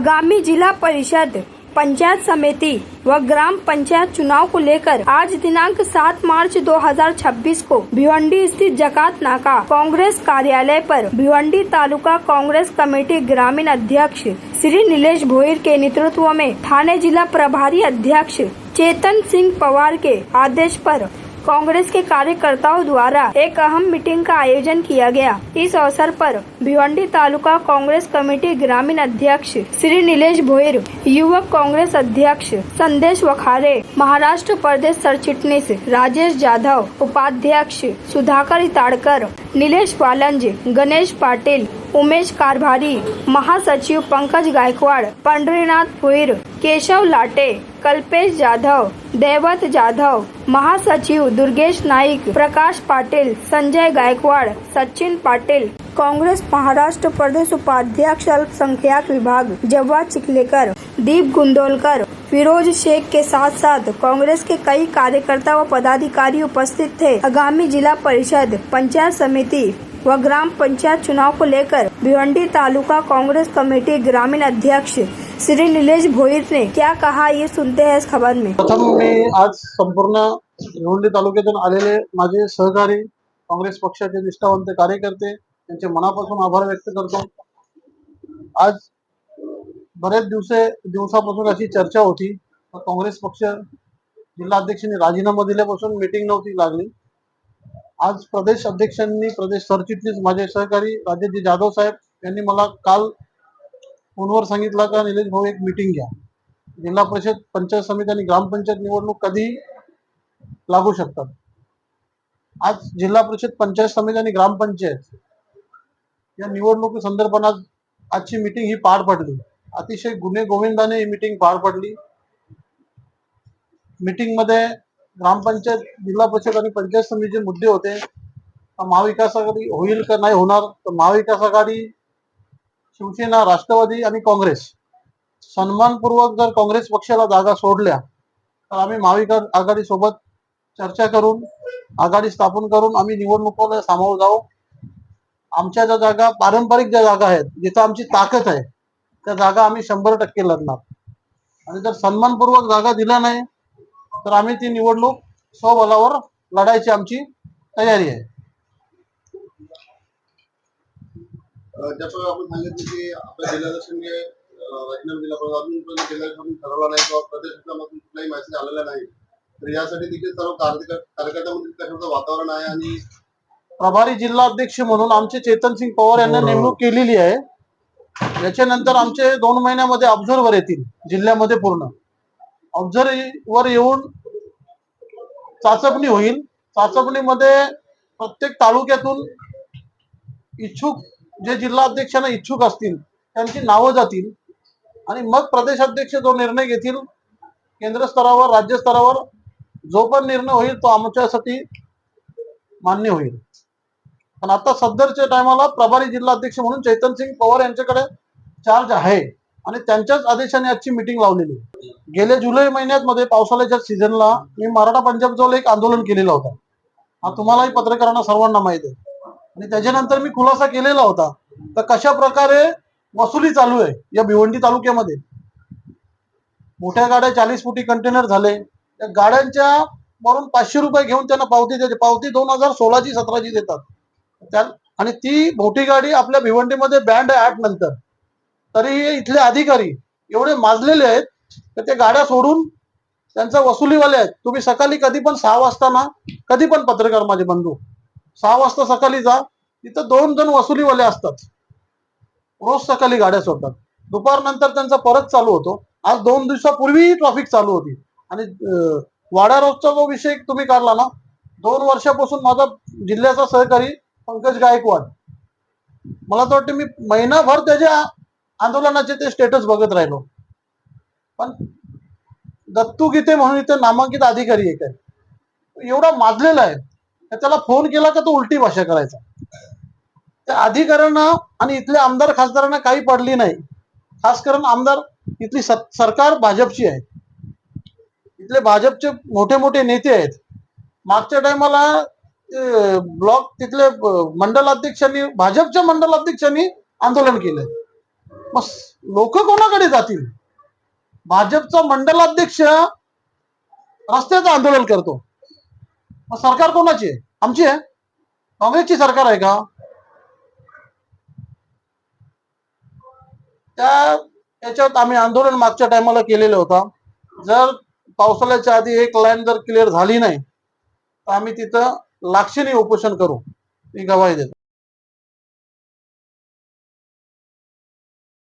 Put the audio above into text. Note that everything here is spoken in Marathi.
आगामी जिला परिषद, पंचायत समिति व ग्राम पंचायत चुनाव को लेकर आज दिनांक 7 मार्च 2026 को भिवंडी स्थित जकात नाका कांग्रेस कार्यालय पर भिवंडी तालुका कांग्रेस कमेटी ग्रामीण अध्यक्ष श्री नीलेश भोईर के नेतृत्व में थाने जिला प्रभारी अध्यक्ष चेतन सिंह पवार के आदेश पर कांग्रेस के कार्यकर्ताओं द्वारा एक अहम मीटिंग का आयोजन किया गया। इस अवसर पर भिवंडी तालुका कांग्रेस कमेटी ग्रामीण अध्यक्ष श्री नीलेश भोईर, युवक कांग्रेस अध्यक्ष संदेश वखारे, महाराष्ट्र प्रदेश सरचिटनीस राजेश जाधव, उपाध्यक्ष सुधाकर इताड़कर, नीलेश वालंज, गणेश पाटिल, उमेश कारभारी, महासचिव पंकज गायकवाड़, पंढरीनाथ भोईर, केशव लाटे, कल्पेश जाधव, दैवत जाधव, महासचिव दुर्गेश नाईक, प्रकाश पाटिल, संजय गायकवाड़, सचिन पाटिल, कांग्रेस महाराष्ट्र प्रदेश उपाध्यक्ष अल्पसंख्यक विभाग जव्वाद चिखलेकर, दीप गुंदोलकर, फिरोज शेख के साथ साथ कांग्रेस के कई कार्यकर्ता व पदाधिकारी उपस्थित थे। आगामी जिला परिषद, पंचायत समिति व ग्राम पंचायत चुनाव को लेकर भिवंडी तालुका कांग्रेस कमेटी ग्रामीण अध्यक्ष श्री नीलेश भोईर ने क्या कहा, ये सुनते हैं इस खबर में। प्रथम मी आज संपूर्ण भिवंडी तालुक्यातून आलेले माझे सहकारी काँग्रेस पक्षाचे निष्ठावंत कार्यकर्ते त्यांचे मनापासून आभार व्यक्त करतो। आज बरेच दिवसापासून अशी चर्चा होती, काँग्रेस पक्ष जिल्हा अध्यक्षांनी राजीनामा दिल्यापासून मीटिंग नव्हती लागली। आज प्रदेश अध्यक्षांनी, प्रदेश सरचिटणीस माझे सहकारी राजेश जाधव साहेब यांनी मला काल फोनवर सांगितलं का निलेश भाऊ एक मीटिंग घ्या, जिल्हा परिषद, पंचायत समिती आणि ग्रामपंचायत निवडणूक कधी लागू शकतात। आज जिल्हा परिषद, पंचायत समिती आणि ग्रामपंचायत या निवडणुकी संदर्भात आजची मीटिंग ही पार पडली। अतिशय गुणे गोविंदाने ही मीटिंग पार पडली। मीटिंग मध्ये ग्रामपंचायत, जिल्हा परिषद आणि पंचायत समितीचे मुद्दे होते। महाविकास आघाडी होईल का नाही होणार, तर महाविकास आघाडी, शिवसेना, राष्ट्रवादी आणि काँग्रेस सन्मानपूर्वक जर काँग्रेस पक्षाला जागा सोडल्या तर आम्ही महाविकास आघाडी सोबत चर्चा करून आघाडी स्थापन करून आम्ही निवडणुकीला सामोरं जाऊ। आमच्या ज्या जागा, पारंपरिक ज्या जागा आहेत, जिथं आमची ताकद आहे, त्या जागा आम्ही 100% लढणार। आणि जर सन्मानपूर्वक जागा दिल्या नाही तर आम्ही ती निवडणूक स्वबळावर लढायची आमची तयारी आहे। जसं आपण सांगितलं की आपल्या जिल्हाध्यक्षांनी राजीनामा दिला, पण अजूनपर्यंत जिल्हाध्यक्षांनी ठरवला नाही किंवा प्रदेशामधून कुठलाही मेसेज आलेला नाही, तर यासाठी देखील सर्व कार्यकर्त्यांमध्ये कशाचं वातावरण आहे। आणि प्रभारी जिल्हा अध्यक्ष म्हणून आमचे चेतन सिंग पवार यांना नेमणूक केलेली आहे। याच्यानंतर आमचे 2 महिन्यामध्ये ऑब्झर्वर येतील जिल्ह्यामध्ये, पूर्ण ऑब्झर्वर येऊन चाचपणी होईल। चाचपणीमध्ये प्रत्येक तालुक्यातून इच्छुक जे जिल्हा अध्यक्षांना इच्छुक असतील त्यांची नावं जातील आणि मग प्रदेशाध्यक्ष जो निर्णय घेतील, केंद्र स्तरावर, राज्य स्तरावर जो पण निर्णय होईल तो आमच्यासाठी मान्य होईल। पण आता सदरच्या टायमाला प्रभारी जिल्हा अध्यक्ष म्हणून चेतन सिंग पवार यांच्याकडे चार्ज आहे आणि त्यांच्याच आदेशाने आजची मीटिंग लावलेली। गेल्या जुलै महिन्यात मध्ये पावसाळ्याच्या सीझनला मी मराठा पंजाब जवळ एक आंदोलन केलेला होता, हा तुम्हालाही पत्रकारांना सर्वांना माहिती आहे। आणि त्याच्यानंतर मी खुलासा केलेला होता तर कशा प्रकारे वसुली चालू आहे या भिवंडी तालुक्यामध्ये। मोठ्या गाड्या 40 फुटी कंटेनर झाले, त्या गाड्यांच्या वरून 500 रुपये घेऊन त्यांना पावती देते। पावती 2016ची 17ची देतात। आणि ती मोठी गाडी आपल्या भिवंडीमध्ये बँड आहे 8 नंतर, तरी इथले अधिकारी एवढे माजलेले आहेत तर ते गाड्या सोडून त्यांचा वसुलीवाले आहेत। तुम्ही सकाळी कधी पण 6 वाजता ना, कधी पण पत्रकार माझे बंधू 6 वाजता सकाळी जा, तिथं 2 जण वसुलीवाले असतात, रोज सकाळी गाड्या सोडतात। दुपारनंतर त्यांचा परत चालू होतो। आज 2 दिवसापूर्वी ट्रॅफिक चालू होती। आणि वाडा रोडचा जो विषय तुम्ही काढला ना, 2 वर्षापासून माझा जिल्ह्याचा सहकारी पंकज गायकवाड, मला तर वाटतं मी महिनाभर त्याच्या आंदोलनाचे ते स्टेटस बघत राहिलो। पण दत्तू गीते म्हणून इथे नामांकित अधिकारी एक आहे, एवढा माजलेला आहे, त्याला फोन केला का तो उलटी भाषा करायचा। त्या अधिकाऱ्यांना आणि इथल्या आमदार खासदारांना काही पडली नाही। खास करून आमदार, इथली सरकार भाजपची आहे, इथले भाजपचे मोठे मोठे नेते आहेत। मागच्या टायमाला ब्लॉक तिथले मंडल अध्यक्षांनी, भाजपच्या मंडल अध्यक्षांनी आंदोलन केलं। मग लोक कोणाकडे जातील? भाजपचा मंडलाध्यक्ष रस्त्याचं आंदोलन करतो, मग सरकार कोणाची आहे? आमची आहे? काँग्रेसची सरकार आहे का? याच्यात आम्ही आंदोलन मागच्या टायमाला केलेलं होता. जर पावसाळ्याच्या आधी एक लाईन जर क्लिअर झाली नाही तर आम्ही तिथं लाक्षणिक उपोषण करू, मी गवाही देतो.